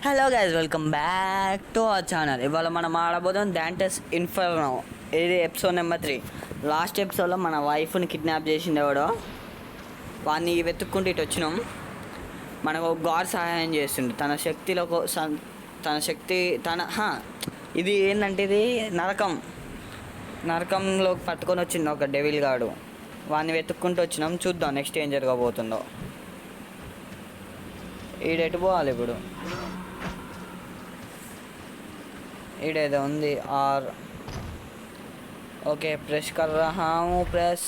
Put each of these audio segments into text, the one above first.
Hello guys, welcome back to our channel. ఇవాళ మనం ఆడబోదాం Dantes ఇన్ఫర్నో. ఇది ఎపిసోడ్ నెంబర్ 3. లాస్ట్ ఎపిసోడ్లో మన వైఫ్ని కిడ్నాప్ చేసింది ఎవడో, వాడిని వెతుక్కుంటూ ఇటు వచ్చినాం. మనకు గాడ్ సహాయం చేస్తుండు తన శక్తిలో ఇది ఏంటంటే ఇది నరకంలో పట్టుకొని వచ్చింది ఒక డెవిల్ గాడు. వాడిని వెతుక్కుంటూ వచ్చినాం. చూద్దాం నెక్స్ట్ ఏం జరగబోతుందో. ఈడెటు పోవాలి ఇప్పుడు? ఈడేదో ఉంది ఆర్. ఓకే, ప్రెస్ కర్ రహా హూँ. Press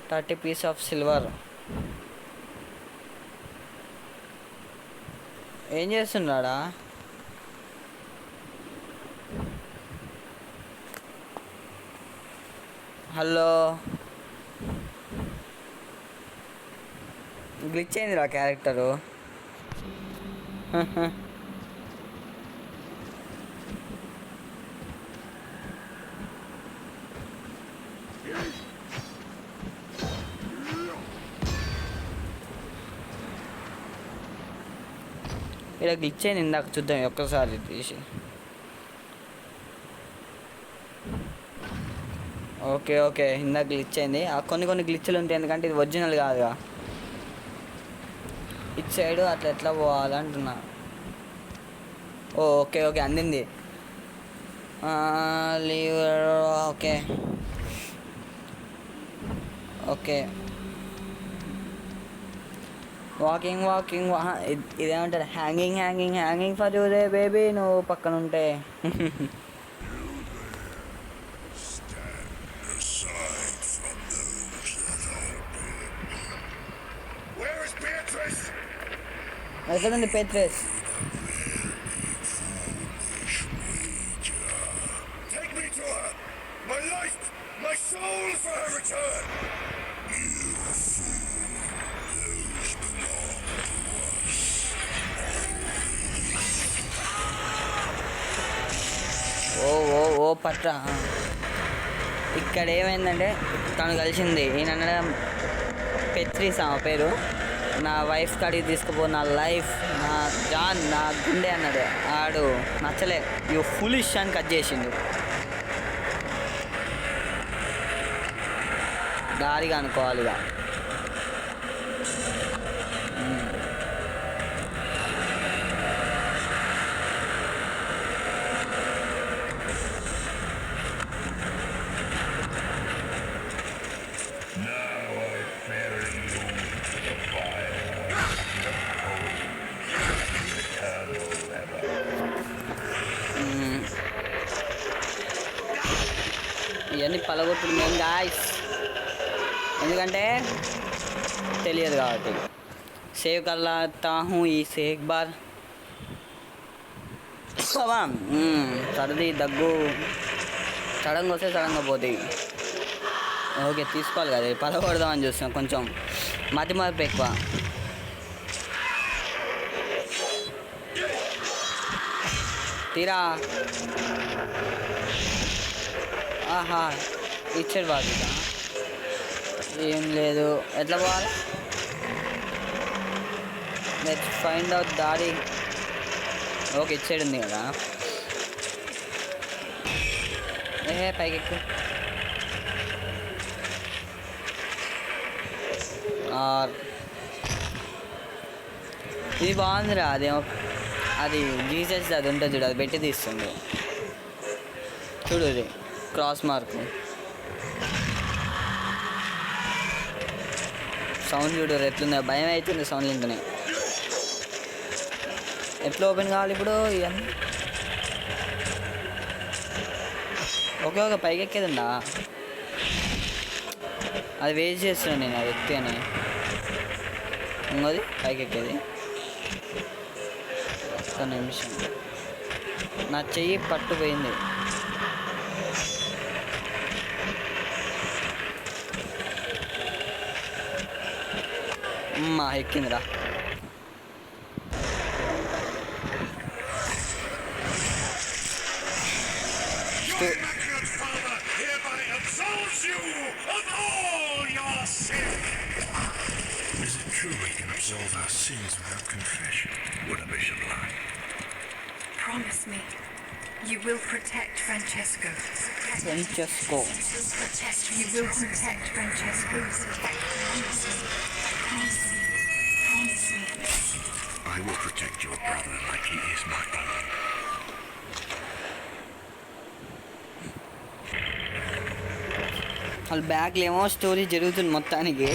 30 piece of silver. ఏం చేస్తున్నాడా? హలో, గ్లిచ్ అయింది రా క్యారెక్టరు. ఇలా గ్లిచ్ అయింది ఇందాక, చూద్దాం ఒక్కసారి తీసి. ఓకే ఓకే, ఇందాక గ్లిచ్ అయింది. కొన్ని గ్లిచ్లు ఉంటాయి, ఎందుకంటే ఇది ఒరిజినల్ కాదుగా. ఇటు సైడు అట్లా ఎట్లా పోవాలంటున్నా. ఓకే ఓకే, అందింది. లీవ్. ఓకే ఓకే, వాకింగ్ ఇదేమంటారు? హ్యాంగింగ్ ఫర్ యూ రే బేబీ. నువ్వు పక్కన ఉంటే ఎక్కడుంది పేట్రెస్? ఓ పట్రా. ఇక్కడ ఏమైందంటే తను కలిసింది ఈయన పెత్రీస్ ఆమె పేరు. నా వైఫ్ కాడికి తీసుకుపో, నా లైఫ్, నా జాన్, నా గుండె అన్నాడు. ఆడు నచ్చలే, యూ ఫులిష్ అని కట్ చేసిండు. దారిగా అనుకోవాలిగా. ఇవన్నీ పలగొట్టుడు మేము గాయ్స్, ఎందుకంటే తెలియదు కాబట్టి. సేవ్ కర్లాతా హూ ఈ సేక్ బార్. సర్ది దగ్గు సడన్గా వస్తే సడన్గా పోతాయి. ఓకే, తీసుకోవాలి కదా, పలగొడదామని చూస్తాం. కొంచెం మతిమరుపు ఎక్కువ. తీరా. ఆహా, ఇచ్చాడు బాధ్యత. ఏం లేదు, ఎట్లా పోవాలి? లెట్స్ ఫైండ్ అవుట్ దారి. ఓకే, ఇచ్చాడు ఉంది కదా. పైకి ఎక్కువ. ఇది బాగుందిరా. అది జీసస్ అది ఉంటుంది చూడు, అది పెట్టి తీస్తుంది చూడు. ఇది క్రాస్ మార్క్. సౌండ్ చూడు ఎట్లుంది, భయం అవుతుంది సౌండ్ వింటనే. ఎట్లా ఓపెన్ కావాలి ఇప్పుడు ఇవన్నీ? ఓకే ఓకే, పైకి ఎక్కేది ఉందా? అది వేస్ట్ చేస్తున్నాను నేను, అది ఎక్కితే అని. ఇంకోది పైకి ఎక్కేది. ఒక్క నిమిషం, నా చెయ్యి పట్టుపోయింది. ఎక్కిందిరా. Is it true we can absolve our sins without confession? What a mission line. will protect Francesco. Francesco. You will protect Francesco. I will protect your brother like he is my own. వాళ్ళ బ్యాగ్లో ఏమో story జరుగుతుంది మొత్తానికి.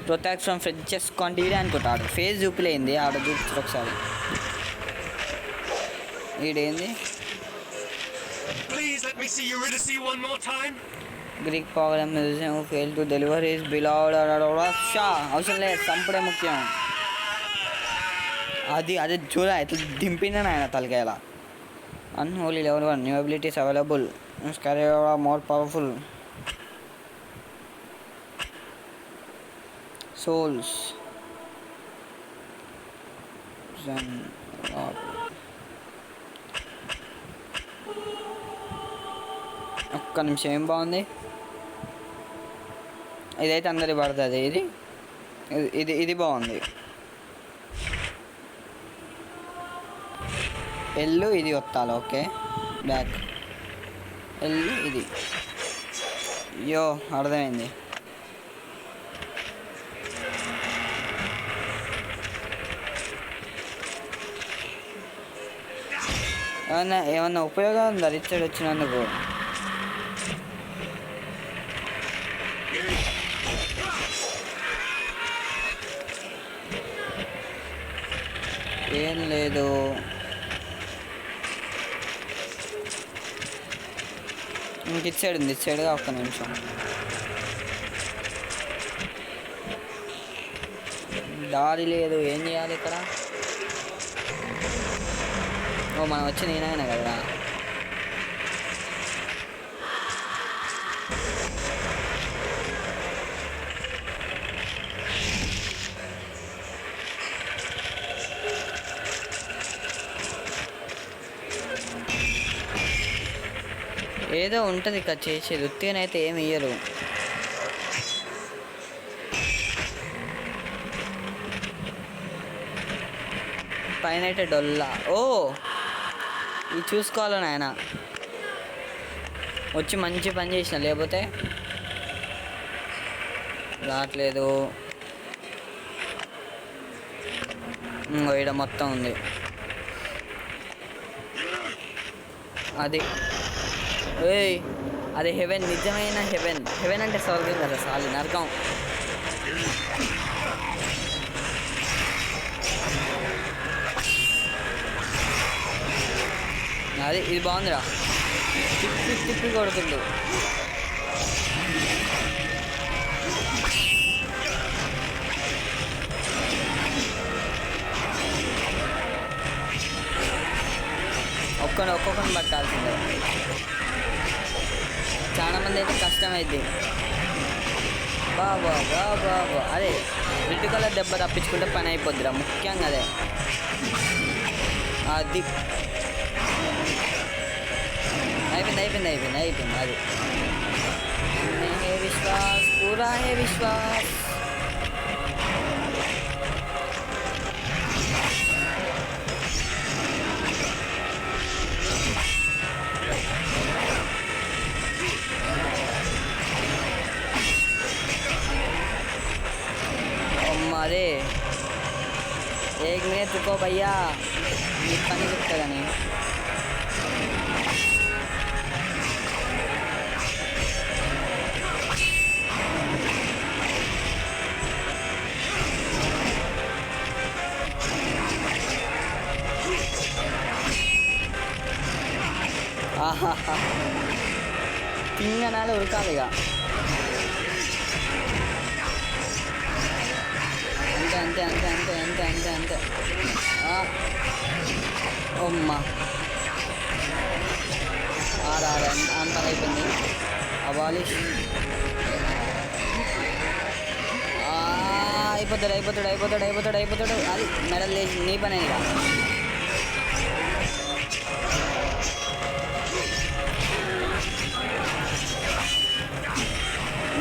Protect from ఫ్రాంచెస్కో అంటే ఈడే అనుకుంటాడు. Face చూపిలేంది ఆడ చూపించారు ఒకసారి. ఈడేంది Greek power museum fail to deliver his beloved షా. అవసరం లేదు, చంపడే ముఖ్యం. అది చూడ ఎట్లా దింపిందని ఆయన తలకాయలా. Unholy level 1 new abilities available. More powerful souls. ఒక్క నిమిషం, ఏం బాగుంది ఇదైతే అందరి పడుతుంది. ఇది బాగుంది. ఎల్లు ఇది వత్తాలి. ఓకే బ్యాక్ ఎల్లు ఇది. అయ్యో అర్థమైంది. ఏమన్నా ఉపయోగం ఉందా రిచర్డ్ వచ్చినందుకు? ఏం లేదు. ఇంక ఇచ్చాడు ఉంది, ఇచ్చాడుగా. ఒక్క నిమిషం. దారి లేదు, ఏం చేయాలి ఇక్కడ? ఓ మనం వచ్చి నేనైనా కదా. ఏదో ఉంటుంది ఇక్కడ చేసేది. ఉత్తిగానైతే ఏమి ఇయ్యరు. పైన అయితే డొల్లా. ఓ ఇది చూసుకోవాలని ఆయన వచ్చి మంచి పని చేసిన, లేకపోతే రావట్లేదు. ఇక్కడ మొత్తం ఉంది. అది అది హెవెన్, నిజమైన హెవెన్. హెవెన్ అంటే స్వర్గం కదా, సాలి నరకం. అది ఇది బాగుందిరా, తిప్పి తిప్పి కొడుతుంది. ఒక్కొక్కరిని పట్టాల్సిందే. చాలా మంది అయితే కష్టమైంది. బాబా బాబా అదే రెడ్ కలర్ దెబ్బ తప్పించుకుంటే పని అయిపోద్దిరా, ముఖ్యంగా అదే. అది అయిపోయింది అది. విశ్వాస్ పూరా హే విశ్వాస్. अरे एक मिनट रुको भैया, ये पानी रुकता नहीं. తింగనాలు ఉరకాలిగా. అంతే అమ్మా అంత అయిపోయింది. అబాలిష్ అయిపోతాడు. అది మెడల్ లేచి నీ పని ఇక.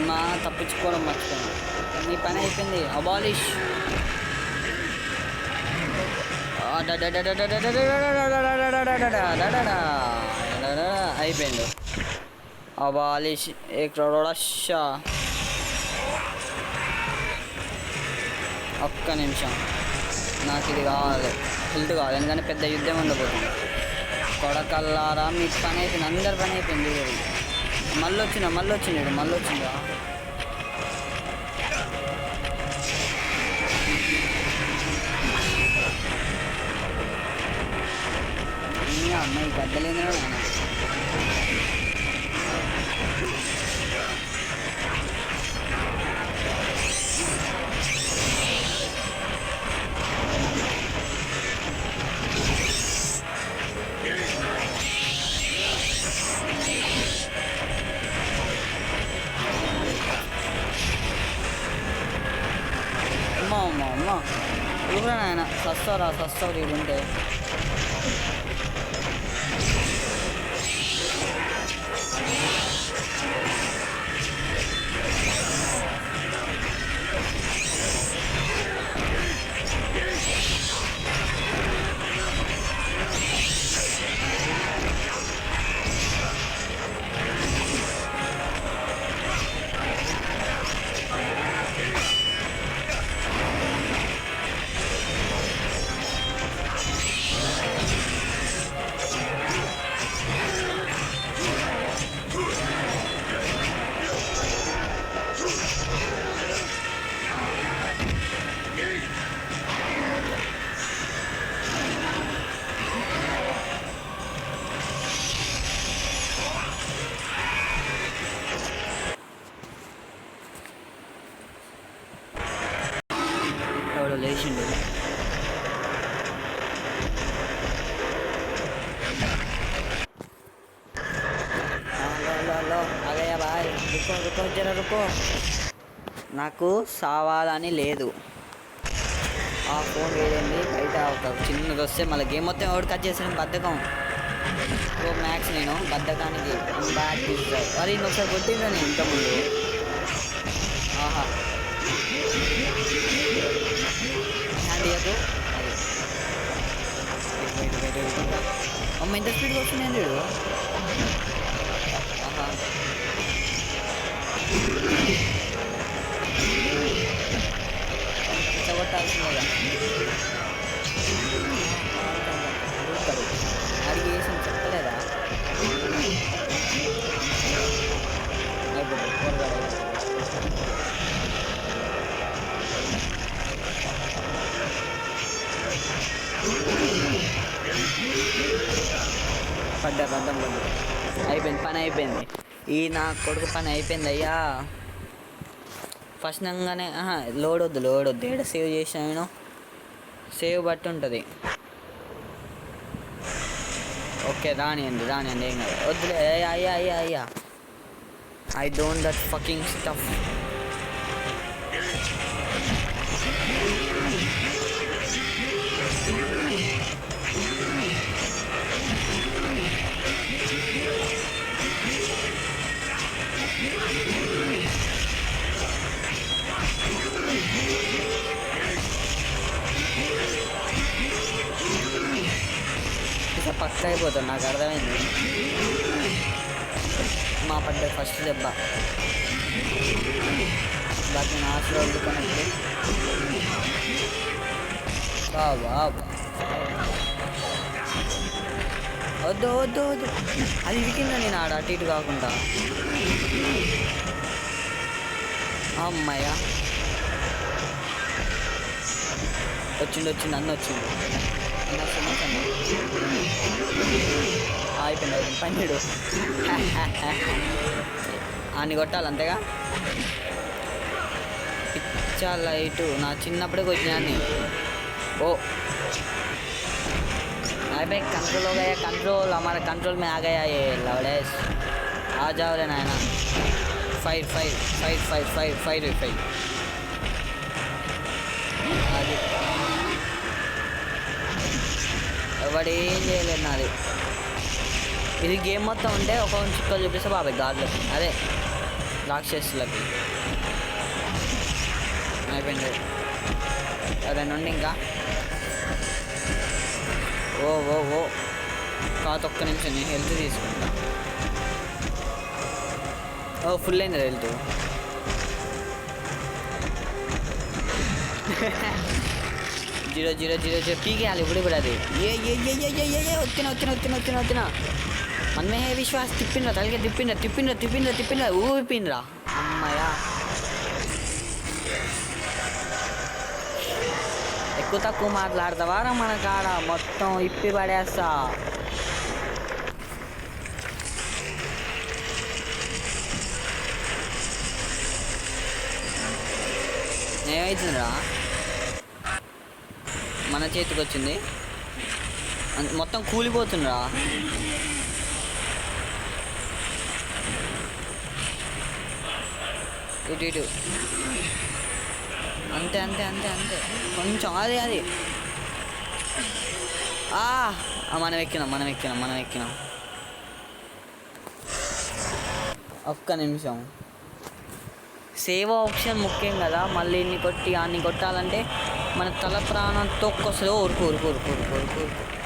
మా తప్పించుకోవడం మర్చిపోయాను. నీ పని అయిపోయింది. అబాలిష్ అయిపోయింది. అబాలిష్ ఎక్కడోడషా. ఒక్క నిమిషం, నాకు ఇది కావాలి, హెల్త్ కావాలి, ఎందుకంటే పెద్ద యుద్ధం ఉండబోతుంది. కొడకల్లారా మీ పని అయిపోయింది, అందరి పని అయిపోయింది. మళ్ళీ వచ్చిందా. అమ్మాయి గద్దలేదా నాన్న. అమ్మ ఇప్పుడు నాయన సస్తావు వీడుంటే. ఎవడో లేచిండు. అగయ్యా బాయ్, రుకో. నాకు సావాలని లేదు. ఆ ఫోన్ వేయండి, బయట ఒక చిన్నది వస్తే మళ్ళీ గేమ్ మొత్తం ఎవడు కట్ చేసిన బద్ధకం. మ్యాక్స్ నేను బద్ధకానికి బ్యాక్ తీసుకురా. మరి ఒకసారి కొట్టిందా నేను ఇంతకుముందు. ఆహా, హ్యాండ్ ఇయ్యదు. అమ్మ ఎంత స్పీడ్గా వస్తున్నాయండి వీడు. ఆహా, కొట్టాల్సిందేగా. అడిగి వేసి చెప్పలేదా. పడ్డం అయిపోయింది, పని అయిపోయింది. ఈ నా కొడుకు పని అయిపోయింది అయ్యా. ఫస్ట్ నంగానే లోడ్ వద్దు ఏడ సేవ్ చేసిన నేను. సేవ్ బట్టి ఉంటుంది. ఓకే, రానియండి ఏం కాదు, వద్దులే. అయ్యా I don't that fucking stuff. ఇక పక్క అయిపోతుంది, నాకు అర్థమైంది. మా పడ్డ ఫస్ట్ దెబ్బ బాగా నేను ఆశలో వండుకున్నప్పుడు. వద్దు అది ఇరికిందా నేను ఆడ అటు ఇటు కాకుండా. అమ్మాయ వచ్చిండు అన్న వచ్చిండు. అయిపోయింది పన్నీడు. అన్ని కొట్టాలి అంతేగా. పిచ్చా లైటు నా చిన్నప్పుడే కొట్టినా అన్ని. ओ अरे भाई कंट्रोल हो गया, कंट्रोल हमारे कंट्रोल में आ गया ये लवड़ेस। आ जाओ रे नायना, fight fight fight fight fight fight fight వాడు ఏం చేయలేదు నాది. ఇది గేమ్ మొత్తం ఉంటే ఒక చుక్కలు చూపిస్తే బాబాయ్ గాడ్లకి, అదే రాక్షసులకి అయిపోయింది. అదే నుండి ఇంకా ఓ ఓ ఓ కాదు, ఒక్క నిమిషం నేను హెల్త్ తీసుకుంటా. ఓ ఫుల్ అయింది health. Zero zero zero zero పీకేయాలి ఇప్పుడు అది. ఏ ఏ ఏ ఏ ఏ ఏ వచ్చిన మనమే విశ్వాస్ తిప్పిండ్రా, తలకి తిప్పిండ్రా ఊపిపిండ్రా. అమ్మయ్యా ఎక్కువ తక్కువ మాట్లాడతావారా మన కాడ, మొత్తం ఇప్పి పడేస్తా. ఏమవుతుందిరా, మన చేతికి వచ్చింది మొత్తం కూలిపోతుందిరా. ఇటు అంతే కొంచెం అది మనం ఎక్కినాం. ఒక్క నిమిషం, సేవ్ ఆప్షన్ ముఖ్యం కదా. మళ్ళీ ఇన్ని కొట్టి అన్ని కొట్టాలంటే మన తల ప్రాణం తొక్కొస్తుందో. ఊరుకు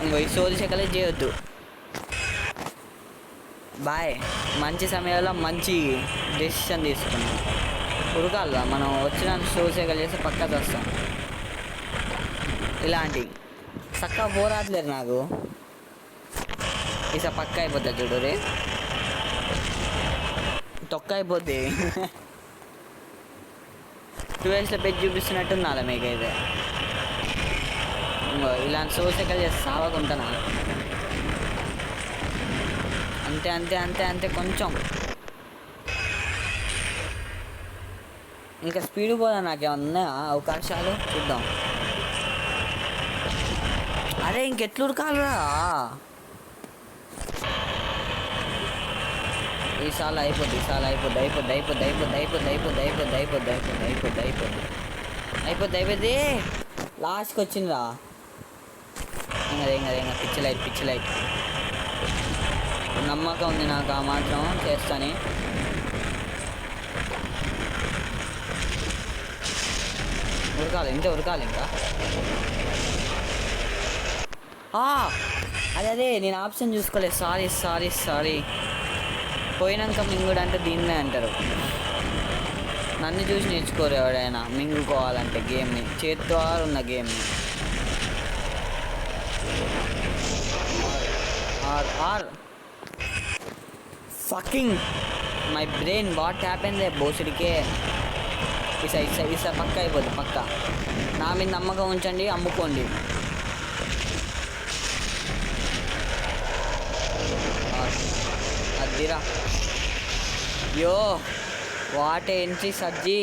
ఇంకో ఈ సోది చెక్కలే చేయొద్దు. బాయ్. మంచి సమయంలో మంచి డెసిషన్ తీసుకున్నాం. ఉరకాల మనం వచ్చిన సోది చెక్కలు చేస్తే పక్కా వస్తాం. ఇలాంటి చక్కగా పోరాట్లేదు నాకు. ఈసారి పక్క అయిపోతుంది చూడు రే, తొక్క అయిపోద్ది. 12 పెట్టి చూపిస్తున్నట్టుంది అలా మీకైతే. ఇలాంటి సోసెకలు చేసి సావకుంటానా. అంతే కొంచెం ఇంకా స్పీడ్ పోదా. నాకేమన్నా అవకాశాలు చూద్దాం. అరే ఇంకెట్లు ఉరకాలరా. ఈసారి అయిపోద్ది. లాస్ట్కి వచ్చిందిరా. ఇంకా పిచ్చి లైట్ నమ్మకం ఉంది నాకు, ఆ మాత్రం చేస్తాను. ఉరకాలి ఇంకా. అదే నేను ఆప్షన్ చూసుకోలేదు. సారీ. పోయినాక మింగుడు అంటే దీన్నే అంటారు. నన్ను చూసి నేర్చుకోరు ఎవడైనా మింగుకోవాలంటే గేమ్ని, చేత్తో ఉన్న గేమ్ని. Are fucking my brain what happen దే బోసుడికే. ఈసా పక్క అయిపోద్ది పక్క. నా మీద నమ్మకం ఉంచండి, అమ్ముకోండి. అదిరా yo what entry sir ji,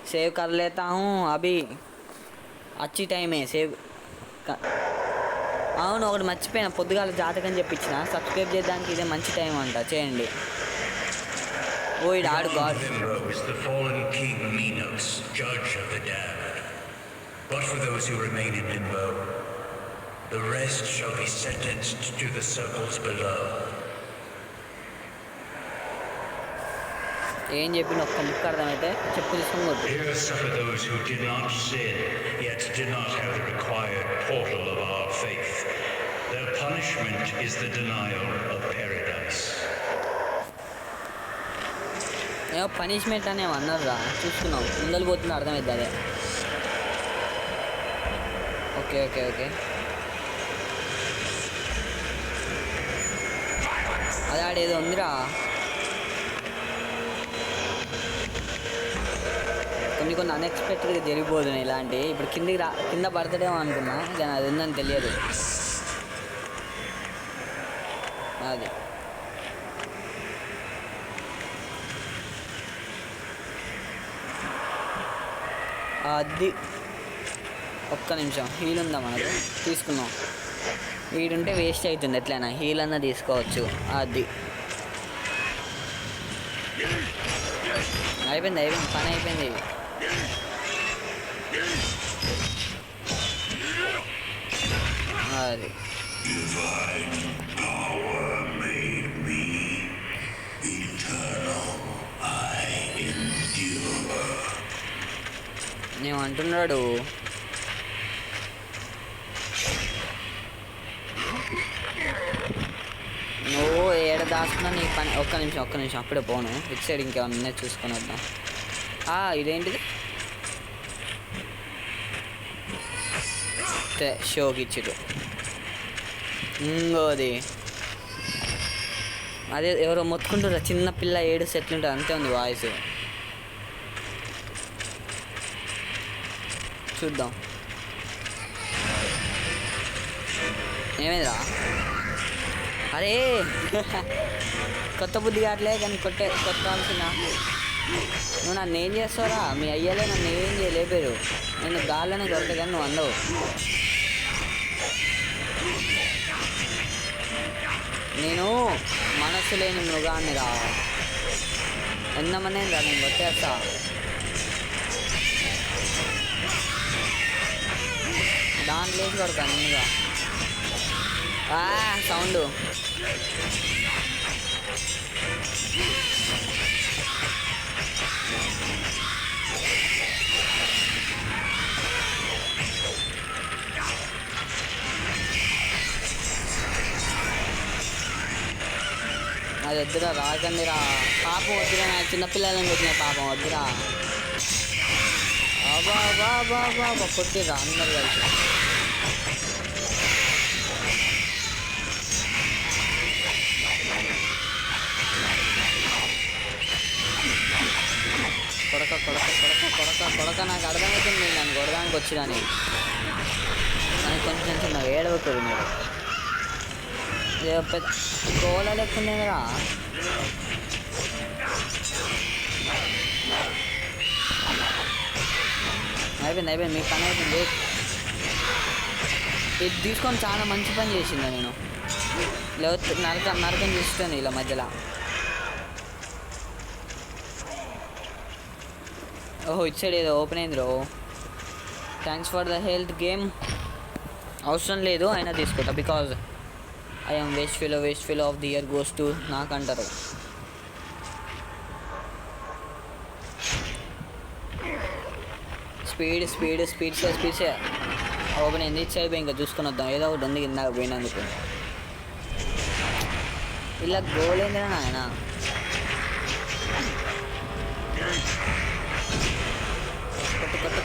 save कर लेता हूँ अभी. अच्छी टाइम है सेव. అవును ఒకటి మర్చిపోయినా, పొద్దుగాల జాతకం చెప్పించిన. సబ్స్క్రైబ్ చేయడానికి ఇదే మంచి టైం అంట, చేయండి. ఓ ఇది ఆడు God. But for those who remain in limbo, the rest shall be sentenced to the circles below. ఏం చెప్పిన ఒక్క ముక్క అర్థమైతే చెప్పు తీసుకొని కొట్టు. Here suffer those who did not sin, yet did not have the required portal of our faith. Their punishment is the denial of paradise. ఏమో punishment అని అన్నారా, చూసుకున్నాం. ముందలు పోతున్నా అర్థమైద్ది అదే. ఓకే అదే ఆడేదో ఉందిరా. కొన్ని అన్ఎక్స్పెక్టెడ్గా జరిగిపోతుంది ఇలాంటివి. ఇప్పుడు కింద పడతాడేమో అనుకున్నా, కానీ అది ఉందని తెలియదు. అది ఒక్క నిమిషం. హీల్ ఉందా మనకు? తీసుకుందాం. వీడుంటే వేస్ట్ అవుతుంది ఎట్లయినా. హీల్ అన్నా తీసుకోవచ్చు. అది అయిపోయింది పని అయిపోయింది. అది నేను అంటున్నాడు దాచుకున్నా నీ పని. ఒక్క నిమిషం అప్పుడే పోను. ఇటు సైడ్ ఇంకేమన్నా ఉన్నాయి చూసుకొని వద్దాం. ఇదేంటిది? షోకి ఇచ్చిటు. ఇంకోది అదే ఎవరో మొత్తుకుంటారు, చిన్న పిల్ల ఏడు సెట్లు ఉంటుంది, అంతే ఉంది వాయిస్. చూద్దాం ఏమైందిరా. అరే కొత్త బుద్ధి కావట్లే కానీ కొట్టాల్సిన. నువ్వు నన్ను ఏం చేస్తావురా? మీ అయ్యలే నన్ను ఏం చేయలేపారు. నేను గాల్లోనే కొడతా కానీ నువ్వు అందవు. నేను మనసు లేని మృగాన్ని రా. ఎంతమంది రా నేను కొట్టేస్తా. దాంట్లో వేసి కొడతాను నేనుగా. సౌండ్ అది వద్దురా, రాకండి రా. పాపం వద్దురా, నా చిన్నపిల్లలని కొట్టిన పాపం వద్దురా. బాబా కొట్టిరా అందరు కలిసి. కొడక నాకు అర్థమవుతుంది. నేను నన్ను కొడడానికి వచ్చిరాని నాకు కొంచెం చిన్న ఏడవకూడదు మీరు. పెద్ద గోళ లెక్కుంది కదా. అయిపోయింది మీ పని అయిపోయింది. ఇది తీసుకొని చాలా మంచి పని చేసింది. నేను లేకపోతే నరకం చూస్తాను ఇలా మధ్యలో. ఓహో ఇటు సైడ్ ఏదో ఓపెన్ అయింది రో. Thanks for the health game. అవసరం లేదు అయినా తీసుకుంటా. Because I'm waste fellow of the year goes to నాకంటారు. స్పీడ్సే ఓపెన్ అయింది. ఇటు సైడ్ పోయి ఇంకా చూసుకొని వద్దాం. ఏదో ఒకటి ఉంది ఇందాక పోయినందుకు. ఇలా గోల్ ఏందిరా నాయన.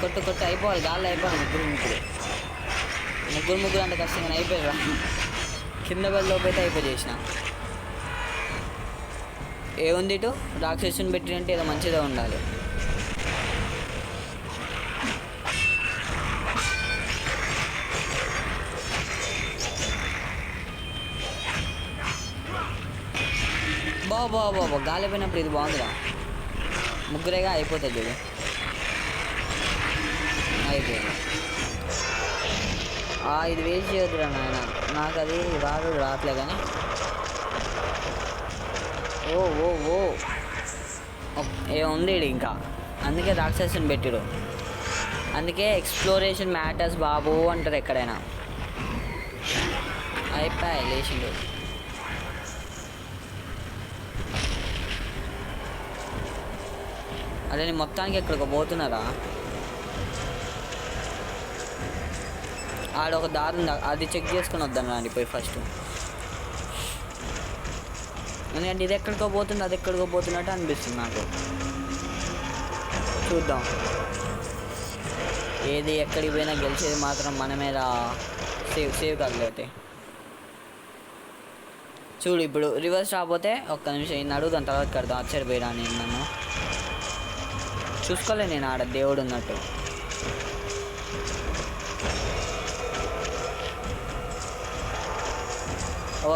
కొట్టు అయిపోవాలి. గాల్లో అయిపోవాలి. ముగ్గురు అంటే కష్టంగా అయిపోయారు. కింద వెళ్ళలోపైతే అయిపోయి చేసిన. ఏముంది ఇటు రాక్షసుని పెట్టినంటే ఏదో మంచిగా ఉండాలి. బాబా గాలి పోయినప్పుడు ఇది బాగుందిరా. ముగ్గురేగా అయిపోతుంది చూడు. అయిపోయింది. ఇది వేస్ట్ చేయొద్దురా నాయన. నాకు అది రావట్లే కానీ. ఓ ఏముంది ఇంకా. అందుకే రాక్షసుని పెట్టిడు. అందుకే ఎక్స్ప్లోరేషన్ మ్యాటర్స్ బాబు అంటారు ఎక్కడైనా. అయిపోయి లేచిండు. అదే నేను మొత్తానికి ఎక్కడికి పోతున్నారా. ఆడ ఒక దారి ఉంది, అది చెక్ చేసుకొని వద్దాను రండి పోయి ఫస్ట్. ఎందుకంటే ఇది ఎక్కడికో పోతుంది, అది ఎక్కడికో పోతున్నట్టు అనిపిస్తుంది నాకు. చూద్దాం ఏది ఎక్కడికి పోయినా గెలిచేది మాత్రం మనమే రా. సేవ్ కాదులేతే. చూడు ఇప్పుడు రివర్స్ రాకపోతే ఒక్క నిమిషం ఇన్ని అడుగుదాం, తర్వాత కడదాం. ఆశ్చర్యపోయినా నేను నన్ను చూసుకోలే. నేను ఆడ దేవుడు ఉన్నట్టు.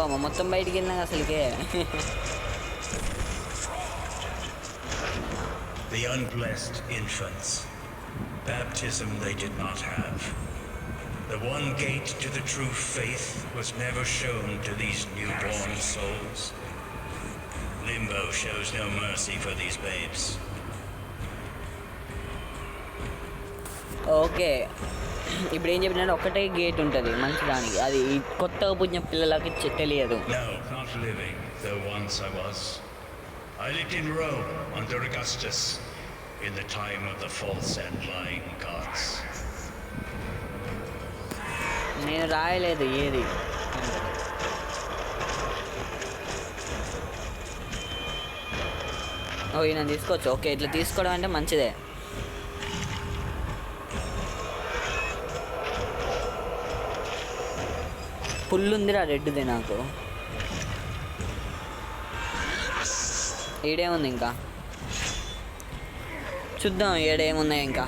అమ్మ మొత్తం బయటికి వెళ్ళినా అసలుకే. The unblessed infants. Baptism they did not have. The one gate to the true faith was never shown to these newborn souls. Limbo shows no mercy for these babes. Okay ఇప్పుడు ఏం చెప్పినా ఒకటే గేట్ ఉంటుంది మంచి దానికి. అది కొత్తగా పుట్టిన పిల్లలకి తెలియదు. No, not living, though once I was. I lived in Rome under Augustus in the time of the false and lying gods. నేను రాయలేదు ఏది. ఓ ఈయన తీసుకోవచ్చు. ఓకే, ఇట్లా తీసుకోవడం అంటే మంచిదే. పుల్లు ఉందిరా రెడ్ది నాకు. ఈడేముంది ఇంకా, చూద్దాం ఏడేమున్నాయి ఇంకా.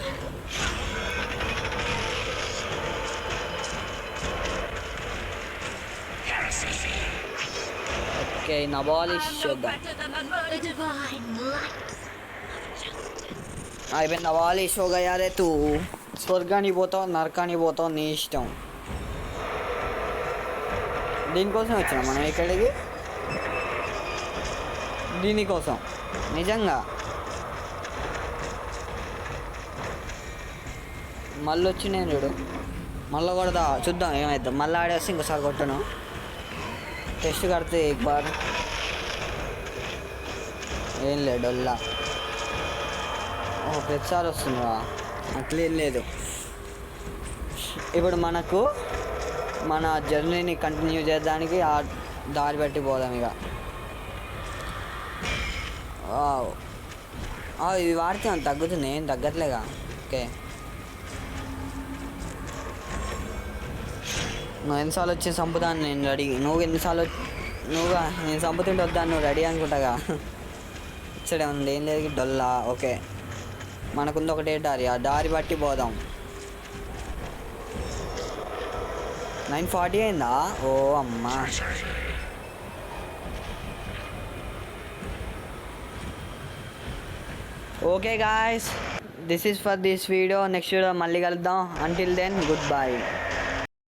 ఓకే అబాలిష్ చేద్దాం. అయిపోయింది, అబాలిష్ హో గయా రే తూ. స్వర్గానికి పోతావు నరకానికి పోతావు నీ ఇష్టం. దీనికోసం వచ్చినా మనం ఇక్కడికి, దీనికోసం నిజంగా. మళ్ళీ వచ్చి నేను చూడు, మళ్ళీ కొడతా, చూద్దాం ఏమవుతాం. మళ్ళీ ఆడేస్తే ఇంకోసారి కొట్టను. టెస్ట్ కడితే బార్ ఏం లేడల్లా. ఓ ప్రతిసారి వస్తుందా, అట్లేం లేదు. ఇప్పుడు మనకు మన జర్నీని కంటిన్యూ చేయడానికి ఆ దారి బట్టి పోదాం ఇక. ఇది వాడితే అంత తగ్గుతుంది, ఏం తగ్గట్లేగా. ఓకే, నువ్వు ఎన్నిసార్లు వచ్చి చంపుతాను నేను రెడీ. నువ్వు ఎన్నిసార్లు నేను చంపుతుంటే వద్దాను నువ్వు రెడీ అనుకుంటాగా. ఇచ్చడే ఉంది, ఏం లేదు డొల్లా. ఓకే, మనకుంది ఒకటే దారి, ఆ దారి బట్టి పోదాం. 9:40 అయిందా? ఓ అమ్మా. Okay guys, this is for this video. Next video మళ్ళీ కలుద్దాం. Until then good bye.